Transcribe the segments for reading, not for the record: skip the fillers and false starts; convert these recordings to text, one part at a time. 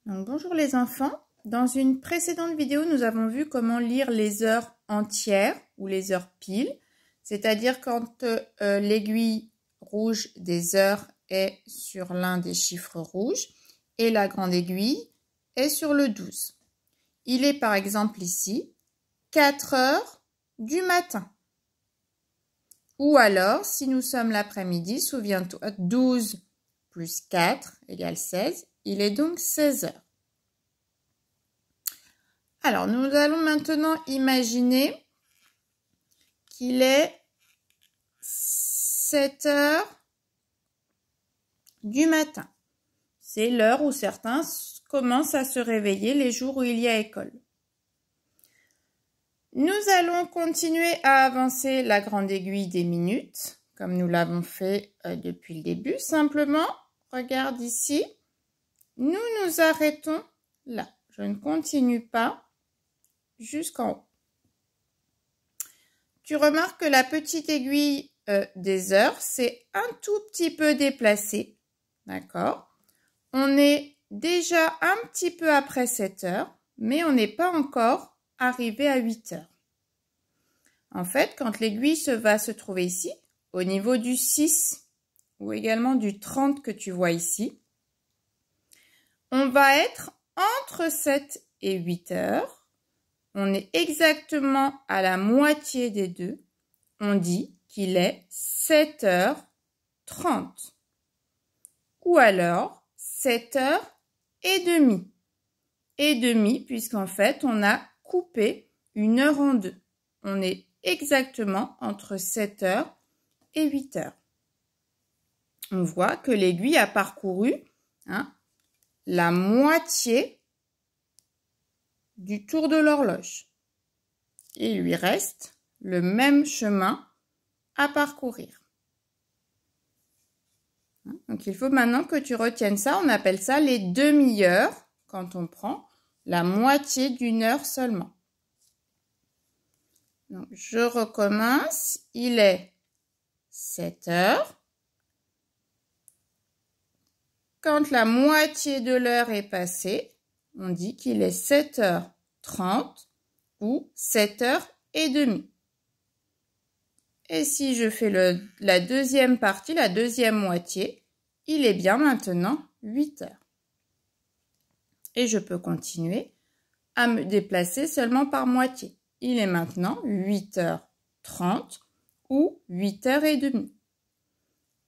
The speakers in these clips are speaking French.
Donc, bonjour les enfants. Dans une précédente vidéo, nous avons vu comment lire les heures entières ou les heures piles, c'est-à-dire quand l'aiguille rouge des heures est sur l'un des chiffres rouges et la grande aiguille est sur le 12. Il est par exemple ici 4 heures du matin. Ou alors, si nous sommes l'après-midi, souviens-toi, 12 plus 4 égale 16. Il est donc 16 heures. Alors, nous allons maintenant imaginer qu'il est 7 heures du matin. C'est l'heure où certains commencent à se réveiller les jours où il y a école. Nous allons continuer à avancer la grande aiguille des minutes, comme nous l'avons fait depuis le début. Simplement, regarde ici, nous nous arrêtons là. Je ne continue pas jusqu'en haut. Tu remarques que la petite aiguille des heures s'est un tout petit peu déplacée. D'accord? On est déjà un petit peu après 7 heures, mais on n'est pas encore arrivé à 8 heures. En fait, quand l'aiguille va se trouver ici, au niveau du 6 ou également du 30 que tu vois ici, on va être entre 7 et 8 heures. On est exactement à la moitié des deux. On dit qu'il est 7h30. Ou alors 7h30. Et demi, puisqu'en fait, on a coupé une heure en deux. On est exactement entre 7 heures et 8 heures. On voit que l'aiguille a parcouru la moitié du tour de l'horloge. Il lui reste le même chemin à parcourir. Donc, il faut maintenant que tu retiennes ça. On appelle ça les demi-heures quand on prend la moitié d'une heure seulement. Donc, je recommence. Il est 7 heures. Quand la moitié de l'heure est passée, on dit qu'il est 7h30 ou 7h30. Et si je fais la deuxième partie, la deuxième moitié, il est bien maintenant 8 heures. Et je peux continuer à me déplacer seulement par moitié. Il est maintenant 8h30 ou 8h30.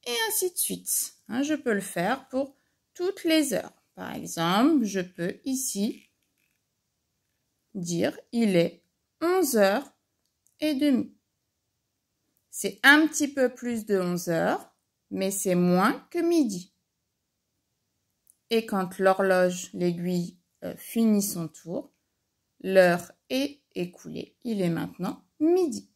Et ainsi de suite. Je peux le faire pour toutes les heures. Par exemple, je peux ici dire il est 11h30. C'est un petit peu plus de 11 heures, mais c'est moins que midi. Et quand l'horloge, l'aiguille, finit son tour, l'heure est écoulée. Il est maintenant midi.